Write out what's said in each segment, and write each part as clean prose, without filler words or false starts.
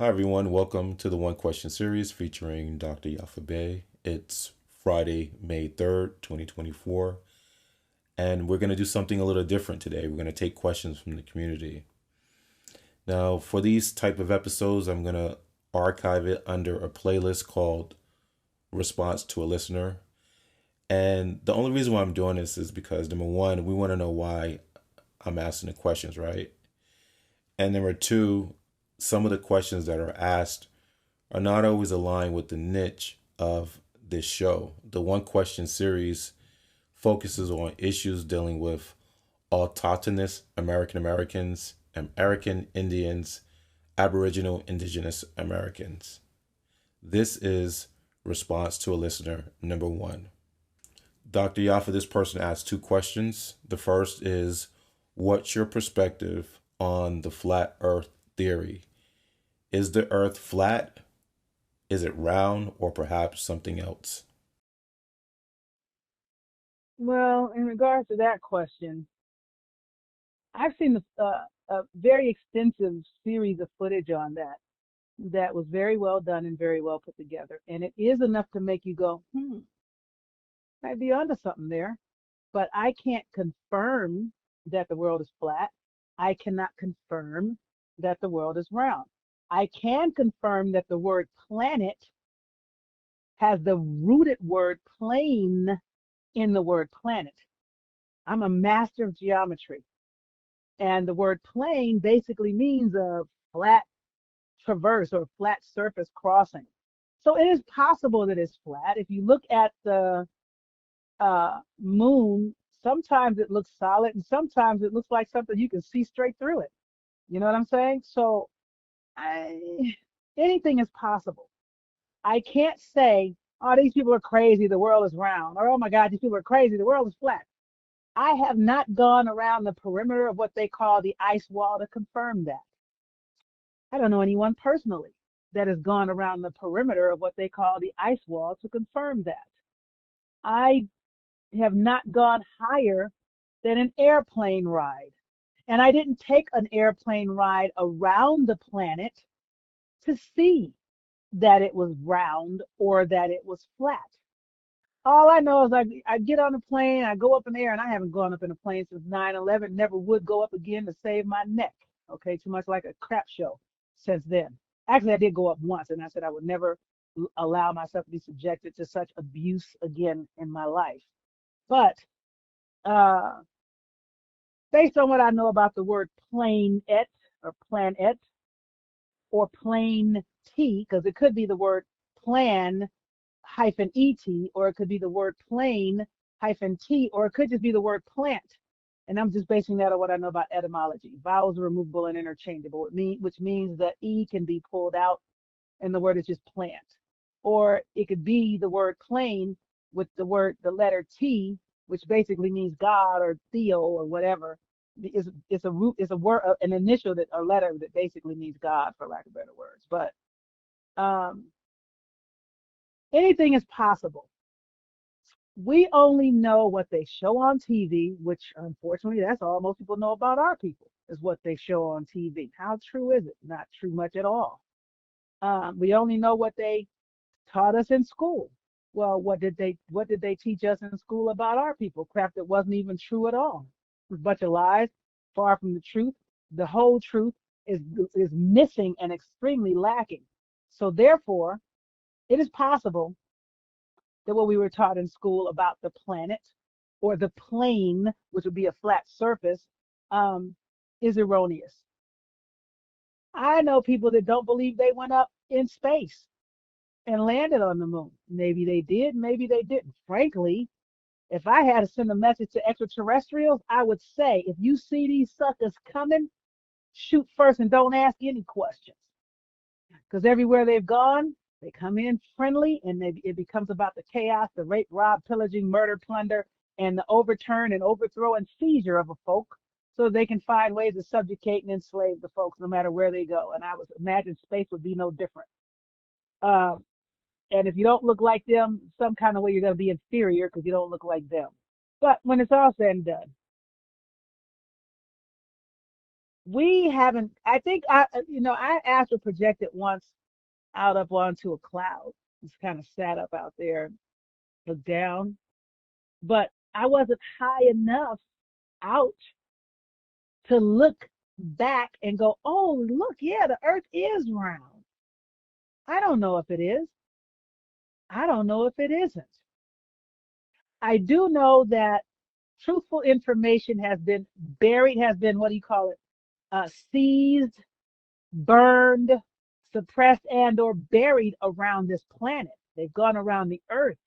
Hi, everyone. Welcome to the One Question series featuring Dr. Yaffa Bey. It's Friday, May 3rd, 2024, and we're going to do something a little different today. We're going to take questions from the community. Now, for these type of episodes, I'm going to archive it under a playlist called Response to a Listener. And the only reason why I'm doing this is because, number one, we want to know why I'm asking the questions, right? And number two, some of the questions that are asked are not always aligned with the niche of this show. The One Question series focuses on issues dealing with autochthonous American Americans, American Indians, Aboriginal Indigenous Americans. This is response to a listener number one. Dr. Yaffa, this person asked two questions. The first is, what's your perspective on the flat earth theory? Is the earth flat? Is it round, or perhaps something else? Well, in regards to that question, I've seen a very extensive series of footage on that was very well done and very well put together. And it is enough to make you go, might be onto something there. But I can't confirm that the world is flat. I cannot confirm that the world is round. I can confirm that the word planet has the rooted word plane in the word planet. I'm a master of geometry. And the word plane basically means a flat traverse or flat surface crossing. So it is possible that it's flat. If you look at the moon, sometimes it looks solid and sometimes it looks like something you can see straight through it. You know what I'm saying? So I, anything is possible. I can't say, oh, these people are crazy, the world is round, or oh my God, these people are crazy, the world is flat. I have not gone around the perimeter of what they call the ice wall to confirm that. I don't know anyone personally that has gone around the perimeter of what they call the ice wall to confirm that. I have not gone higher than an airplane ride. And I didn't take an airplane ride around the planet to see that it was round or that it was flat. All I know is I get on a plane, I go up in the air, and I haven't gone up in a plane since 9/11, never would go up again to save my neck. Okay, too much like a crap show since then. Actually, I did go up once, and I said I would never allow myself to be subjected to such abuse again in my life. But uh, based on what I know about the word planet or planet or plain T, because it could be the word plan hyphen et, or it could be the word plane hyphen t, or it could just be the word plant. And I'm just basing that on what I know about etymology. Vowels are removable and interchangeable, which means the e can be pulled out and the word is just plant. Or it could be the word plane with the letter T, which basically means God or Theo or whatever. It's a root, it's a word, an initial that a letter that basically means God, for lack of better words. But um, anything is possible. We only know what they show on TV, which unfortunately that's all most people know about our people is what they show on TV. How true is it? Not true much at all. We only know what they taught us in school. Well, what did they teach us in school about our people? Crap that wasn't even true at all. It was a bunch of lies, far from the truth. The whole truth is is missing and extremely lacking. So therefore, it is possible that what we were taught in school about the planet or the plane, which would be a flat surface, um, is erroneous. I know people that don't believe they went up in space and landed on the moon. Maybe they did, maybe they didn't. Frankly, if I had to send a message to extraterrestrials, I would say, if you see these suckers coming, shoot first and don't ask any questions. Because everywhere they've gone, they come in friendly and it becomes about the chaos, the rape, rob, pillaging, murder, plunder, and the overturn and overthrow and seizure of a folk so they can find ways to subjugate and enslave the folks no matter where they go. And I would imagine space would be no different. Uh, and if you don't look like them, some kind of way you're going to be inferior because you don't look like them. But when it's all said and done, We haven't, I think I astral projected once out up onto a cloud. Just kind of sat up out there, looked down, but I wasn't high enough out to look back and go, oh, look, yeah, the earth is round. I don't know if it is. I don't know if it isn't. I do know that truthful information has been buried, has been, what do you call it? Seized, burned, suppressed, and or buried around this planet. They've gone around the earth,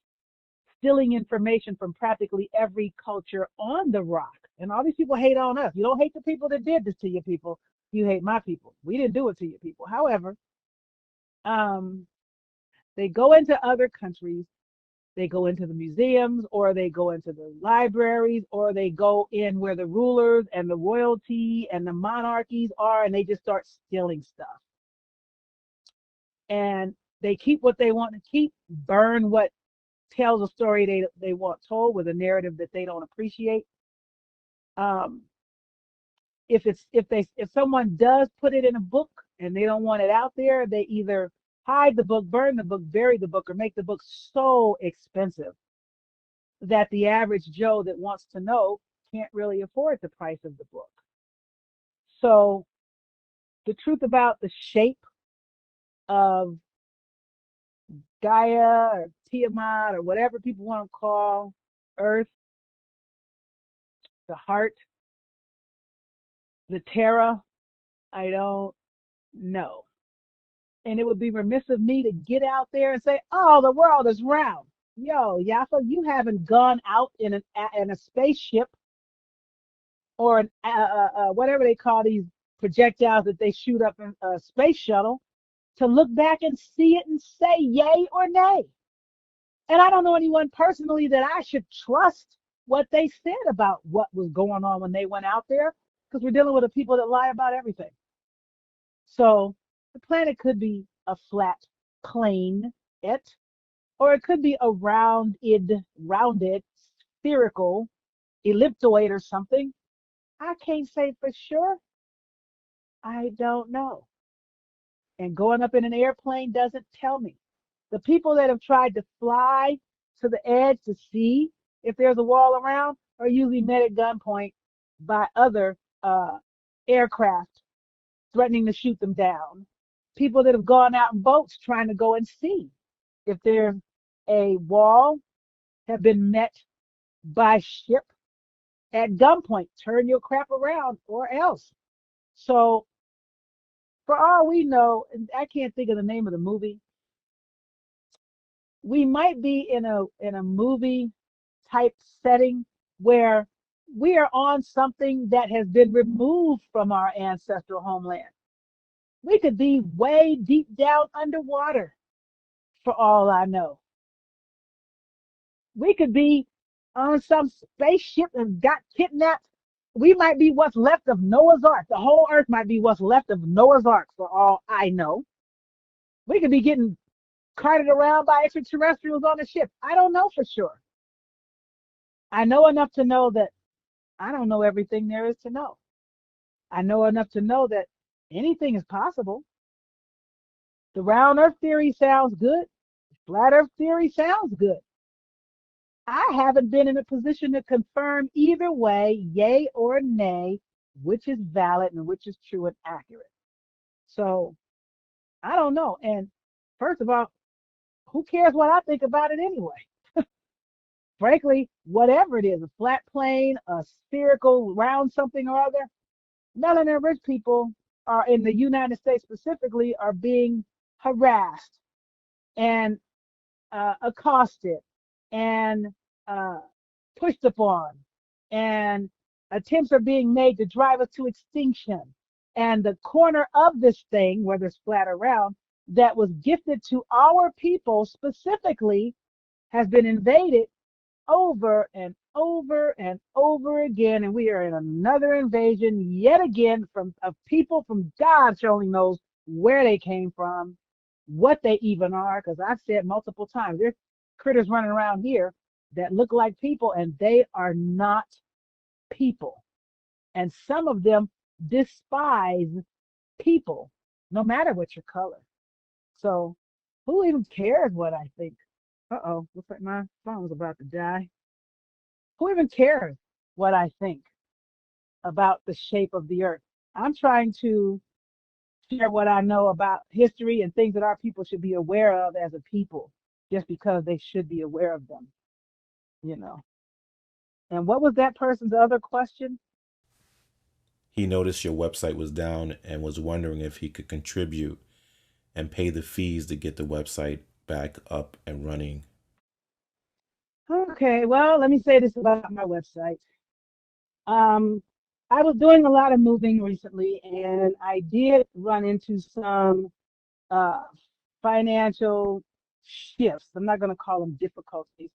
stealing information from practically every culture on the rock. And all these people hate on us. You don't hate the people that did this to your people. You hate my people. We didn't do it to your people. However, um, they go into other countries, they go into the museums, or they go into the libraries, or they go in where the rulers and the royalty and the monarchies are, and they just start stealing stuff. And they keep what they want to keep, burn what tells a story they want told with a narrative that they don't appreciate. Um, if someone does put it in a book and they don't want it out there, they either hide the book, burn the book, bury the book, or make the book so expensive that the average Joe that wants to know can't really afford the price of the book. So the truth about the shape of Gaia or Tiamat or whatever people want to call Earth, the heart, the Terra, I don't know. And it would be remiss of me to get out there and say, oh, the world is round. Yo, Yaffa, you haven't gone out in a spaceship or an whatever they call these projectiles that they shoot up in a space shuttle to look back and see it and say yay or nay. And I don't know anyone personally that I should trust what they said about what was going on when they went out there, because we're dealing with the people that lie about everything. So the planet could be a flat plane, or it could be a rounded, spherical, ellipsoid or something. I can't say for sure. I don't know. And going up in an airplane doesn't tell me. The people that have tried to fly to the edge to see if there's a wall around are usually met at gunpoint by other aircraft threatening to shoot them down. People that have gone out in boats trying to go and see if there's a wall have been met by ship at gunpoint. Turn your crap around or else. So for all we know, and I can't think of the name of the movie, we might be in a movie type setting where we are on something that has been removed from our ancestral homeland. We could be way deep down underwater for all I know. We could be on some spaceship and got kidnapped. We might be what's left of Noah's Ark. The whole earth might be what's left of Noah's Ark for all I know. We could be getting carted around by extraterrestrials on a ship. I don't know for sure. I know enough to know that I don't know everything there is to know. I know enough to know that anything is possible. The round earth theory sounds good. Flat earth theory sounds good. I haven't been in a position to confirm either way, yay or nay, which is valid and which is true and accurate. So I don't know. And first of all, who cares what I think about it anyway? Frankly, whatever it is, a flat plane, a spherical, round something or other, melanin rich people are in the United States specifically are being harassed and accosted and uh, pushed upon, and attempts are being made to drive us to extinction. And the corner of this thing, whether it's flat or round, that was gifted to our people specifically has been invaded over and over and over again, and we are in another invasion yet again from of people from God only knows where they came from, what they even are, because I've said multiple times there's critters running around here that look like people and they are not people, and some of them despise people, no matter what your color. So who even cares what I think? Uh-oh, looks like my phone's about to die. Who even cares what I think about the shape of the earth? I'm trying to share what I know about history and things that our people should be aware of as a people, just because they should be aware of them, you know. And what was that person's other question? He noticed your website was down and was wondering if he could contribute and pay the fees to get the website back up and running. Okay, well, let me say this about my website. Um, I was doing a lot of moving recently, and I did run into some uh, financial shifts. I'm not going to call them difficulties,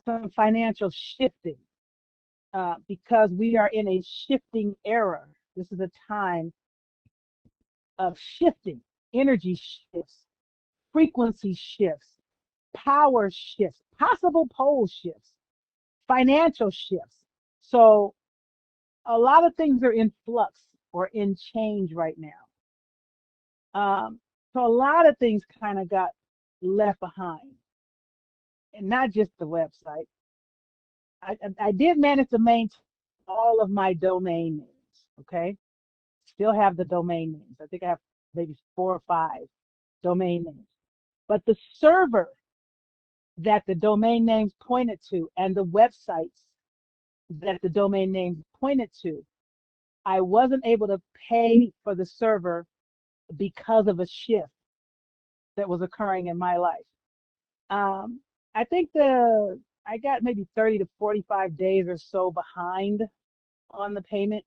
some financial shifting, because we are in a shifting era. This is a time of shifting, energy shifts, frequency shifts, power shifts, possible pole shifts, financial shifts. So a lot of things are in flux or in change right now. So a lot of things kind of got left behind, and not just the website. I did manage to maintain all of my domain names. Okay, still have the domain names. I think I have maybe 4 or 5 domain names, but the server that the domain names pointed to and the websites that the domain names pointed to, I wasn't able to pay for the server because of a shift that was occurring in my life. Um, I think I got maybe 30 to 45 days or so behind on the payment.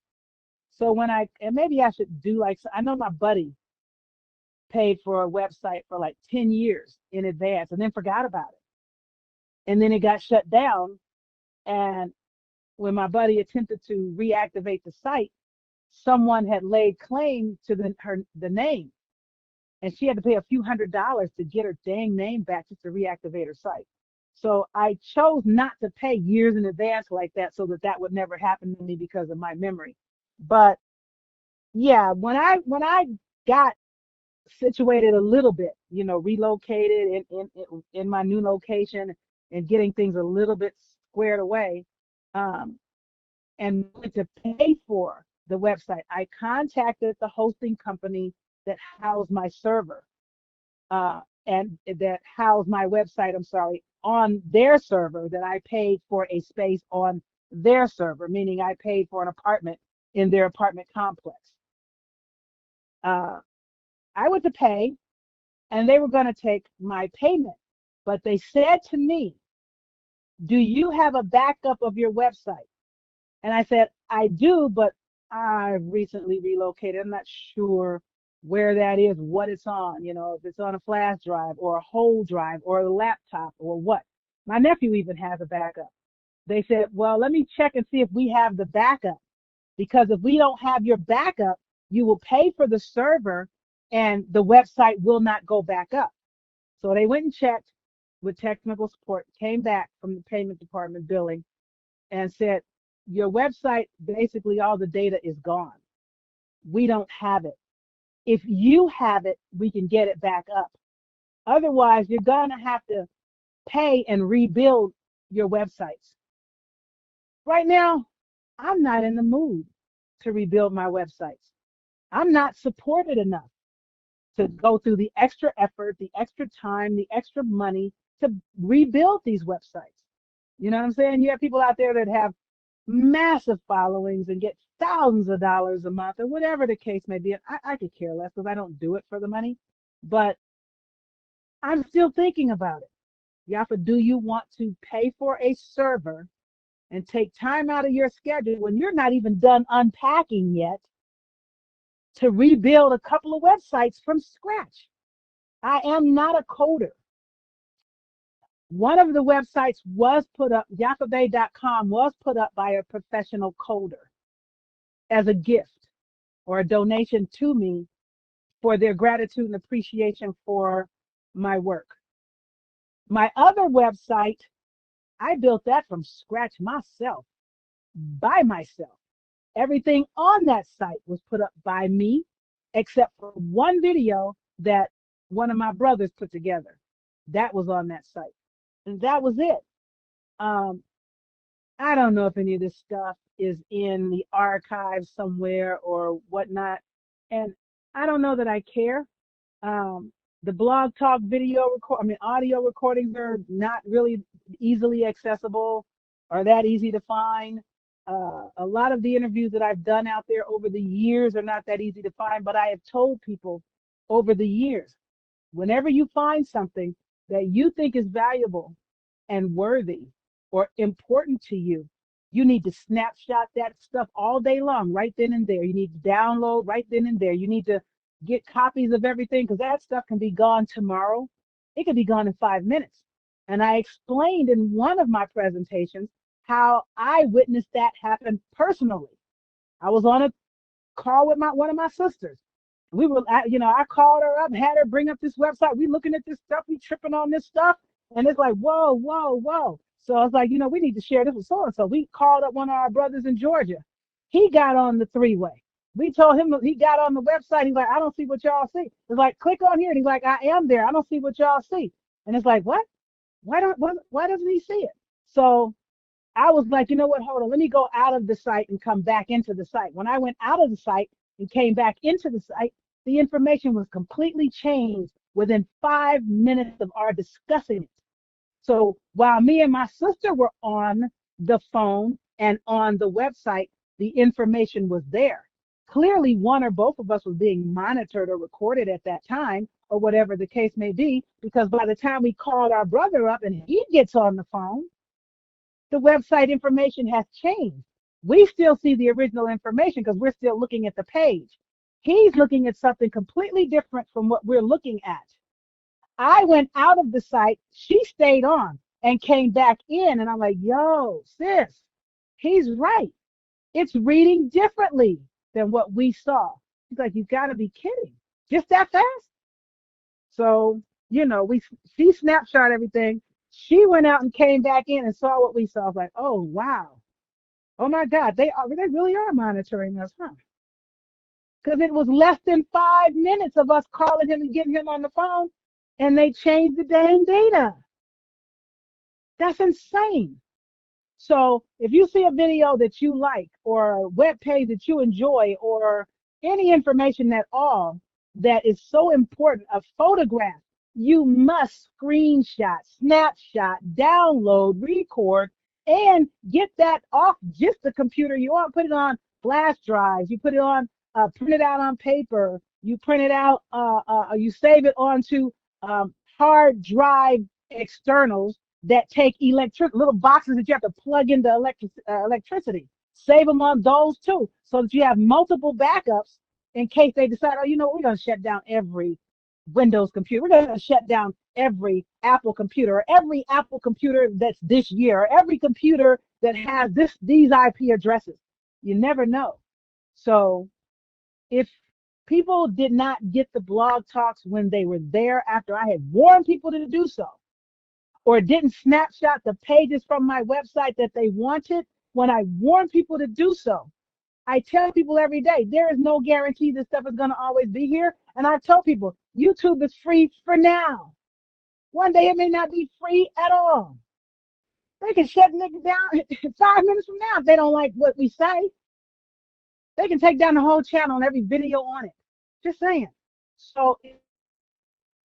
So and maybe I should do like, I know my buddy paid for a website for like 10 years in advance and then forgot about it. And then it got shut down. And when my buddy attempted to reactivate the site, someone had laid claim to the name, and she had to pay a few $100s to get her dang name back just to reactivate her site. So I chose not to pay years in advance like that, so that would never happen to me because of my memory. But yeah, when I got situated a little bit, relocated in my new location and getting things a little bit squared away, um, and went to pay for the website, I contacted the hosting company that housed my server, and that housed my website, I'm sorry, on their server, that I paid for a space on their server, meaning I paid for an apartment in their apartment complex. Uh, I went to pay, and they were going to take my payment, but they said to me, "Do you have a backup of your website?" And I said, "I do, but I recently relocated. I'm not sure where that is, what it's on, if it's on a flash drive or a whole drive or a laptop or what." My nephew even has a backup. They said, "Well, let me check and see if we have the backup, because if we don't have your backup, you will pay for the server and the website will not go back up." So they went and checked with technical support, came back from the payment department billing, and said, "Your website, basically all the data is gone. We don't have it. If you have it, we can get it back up. Otherwise, you're going to have to pay and rebuild your websites." Right now, I'm not in the mood to rebuild my websites. I'm not supported enough to go through the extra effort, the extra time, the extra money to rebuild these websites. You know what I'm saying? You have people out there that have massive followings and get thousands of dollars a month or whatever the case may be. I could care less because I don't do it for the money, but I'm still thinking about it. Yaffa, do you want to pay for a server and take time out of your schedule when you're not even done unpacking yet to rebuild a couple of websites from scratch? I am not a coder. One of the websites was put up, YaffaBey.com was put up by a professional coder as a gift or a donation to me for their gratitude and appreciation for my work. My other website, I built that from scratch myself, by myself. Everything on that site was put up by me, except for one video that one of my brothers put together. That was on that site. And that was it. Um, I don't know if any of this stuff is in the archive somewhere or whatnot. And I don't know that I care. The blog talk audio recordings are not really easily accessible or that easy to find. A lot of the interviews that I've done out there over the years are not that easy to find, but I have told people over the years, whenever you find something that you think is valuable and worthy or important to you, you need to snapshot that stuff all day long, right then and there. You need to download right then and there. You need to get copies of everything because that stuff can be gone tomorrow. It could be gone in 5 minutes. And I explained in one of my presentations how I witnessed that happen personally. I was on a call with one of my sisters. We were, I called her up, had her bring up this website. We looking at this stuff, we tripping on this stuff. And it's like, whoa, whoa, whoa. So I was like, we need to share this with so-and-so. We called up one of our brothers in Georgia. He got on the three-way. We told him, he got on the website. He's like, I don't see what y'all see. It's like, click on here. And he's like, I am there. I don't see what y'all see. And it's like, what? Why doesn't he see it? So I was like, you know what? Hold on. Let me go out of the site and come back into the site. When I went out of the site and came back into the site, the information was completely changed within 5 minutes of our discussing it. So while me and my sister were on the phone and on the website, the information was there. Clearly, one or both of us was being monitored or recorded at that time, or whatever the case may be, because by the time we called our brother up and he gets on the phone, the website information has changed. We still see the original information because we're still looking at the page. He's looking at something completely different from what we're looking at. I went out of the site. She stayed on and came back in. And I'm like, yo, sis, he's right. It's reading differently than what we saw. He's like, you got to be kidding. Just that fast? So, she snapshot everything. She went out and came back in and saw what we saw. I was like, oh, wow. Oh, my God. They really are monitoring us, huh? Because it was less than 5 minutes of us calling him and getting him on the phone, and they changed the dang data. That's insane. So if you see a video that you like or a web page that you enjoy or any information at all that is so important, a photograph, you must screenshot, snapshot, download, record, and get that off just the computer you want. Put it on flash drives. You put it on, print it out on paper. You print it out, you save it onto hard drive externals that take little boxes that you have to plug into electricity. Save them on those too, so that you have multiple backups in case they decide, oh, we're going to shut down every Windows computer. We're going to shut down every Apple computer, or every Apple computer that's this year, or every computer that has these IP addresses. You never know. So if people did not get the blog talks when they were there after I had warned people to do so, or didn't snapshot the pages from my website that they wanted when I warned people to do so. I tell people every day, there is no guarantee this stuff is going to always be here. And I tell people, YouTube is free for now. One day it may not be free at all. They can shut niggas down 5 minutes from now if they don't like what we say. They can take down the whole channel and every video on it. Just saying. So if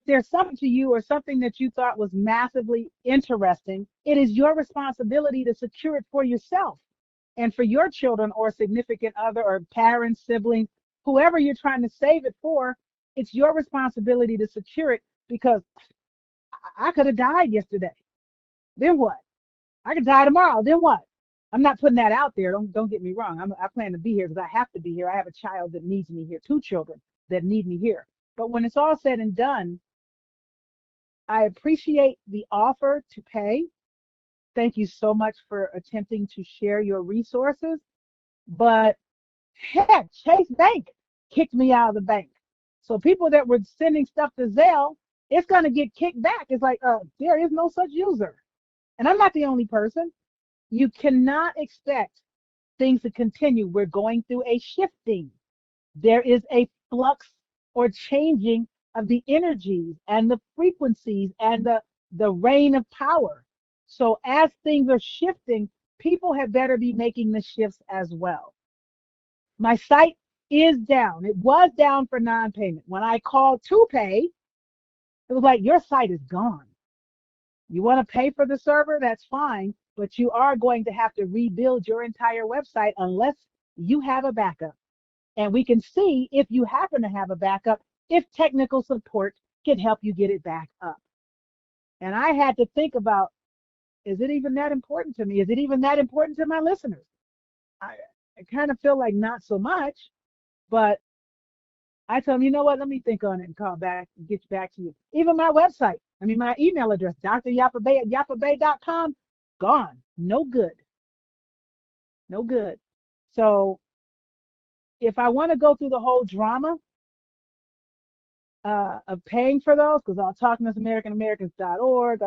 there's something to you or something that you thought was massively interesting, it is your responsibility to secure it for yourself and for your children or significant other or parents, siblings, whoever you're trying to save it for. It's your responsibility to secure it, because I could have died yesterday. Then what? I could die tomorrow. Then what? I'm not putting that out there. Don't get me wrong. I plan to be here because I have to be here. I have a child that needs me here, 2 children that need me here. But when it's all said and done, I appreciate the offer to pay. Thank you so much for attempting to share your resources. But heck, Chase Bank kicked me out of the bank. So people that were sending stuff to Zelle, it's going to get kicked back. It's like, there is no such user. And I'm not the only person. You cannot expect things to continue. We're going through a shifting. There is a flux or changing of the energies and the frequencies and the reign of power. So as things are shifting, people had better be making the shifts as well. My site is down. It was down for non-payment. When I called to pay, it was like, your site is gone. You want to pay for the server? That's fine, but you are going to have to rebuild your entire website unless you have a backup. And we can see if you happen to have a backup, if technical support can help you get it back up. And I had to think about, is it even that important to me? Is it even that important to my listeners? I kind of feel like not so much, but I tell them, you know what, let me think on it and call back and get back to you. Even my website, my email address, DrYaffaBey at YaffaBey.com, gone. No good. No good. So if I want to go through the whole drama of paying for those, because I'll talk Americans.org,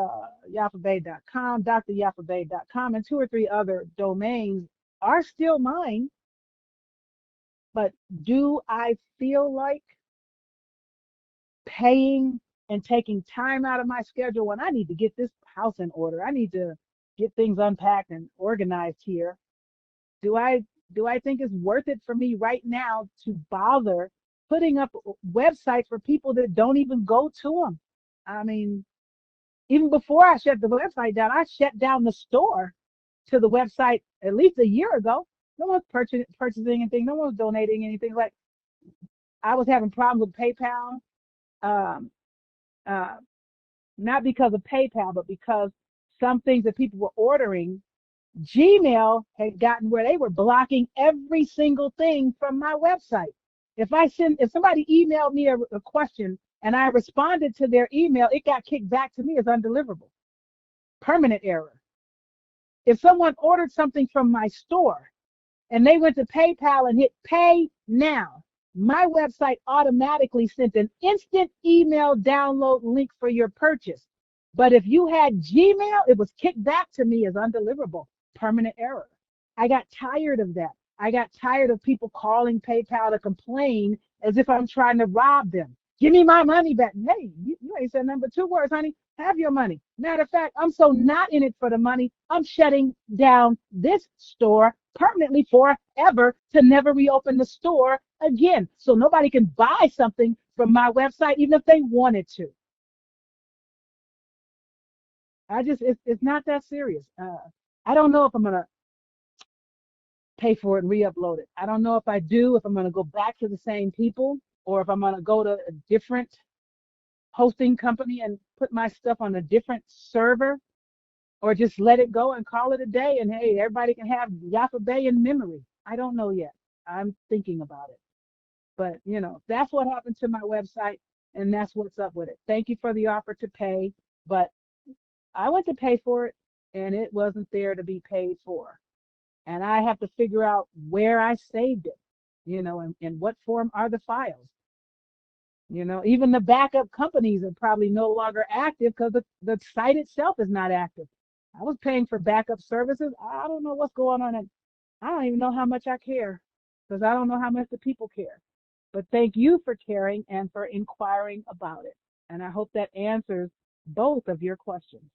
YaffaBey.com, DrYaffaBey.com, and 2 or 3 other domains are still mine. But do I feel like paying and taking time out of my schedule when I need to get this house in order? I need to get things unpacked and organized here. Do I think it's worth it for me right now to bother putting up websites for people that don't even go to them? I mean, even before I shut the website down, I shut down the store to the website at least a year ago. No one's purchasing anything. No one's donating anything. Like, I was having problems with PayPal, uh, not because of PayPal, but because some things that people were ordering, Gmail had gotten where they were blocking every single thing from my website. If somebody emailed me a question and I responded to their email, it got kicked back to me as undeliverable. Permanent error. If someone ordered something from my store and they went to PayPal and hit pay now, my website automatically sent an instant email download link for your purchase. But if you had Gmail, it was kicked back to me as undeliverable. Permanent error. I got tired of that. I got tired of people calling PayPal to complain as if I'm trying to rob them. Give me my money back. Hey, you ain't said nothing but 2 words, honey. Have your money. Matter of fact, I'm so not in it for the money, I'm shutting down this store permanently forever to never reopen the store again. So nobody can buy something from my website, even if they wanted to. It's not that serious. I don't know if I'm going to pay for it and re-upload it. I don't know if I do, if I'm going to go back to the same people, or if I'm going to go to a different hosting company and put my stuff on a different server, or just let it go and call it a day. And hey, everybody can have Yaffa Bey in memory. I don't know yet. I'm thinking about it. But, that's what happened to my website, and that's what's up with it. Thank you for the offer to pay, but I went to pay for it, and it wasn't there to be paid for. And I have to figure out where I saved it, and in what form are the files. Even the backup companies are probably no longer active because the site itself is not active. I was paying for backup services. I don't know what's going on. And I don't even know how much I care, because I don't know how much the people care. But thank you for caring and for inquiring about it. And I hope that answers both of your questions.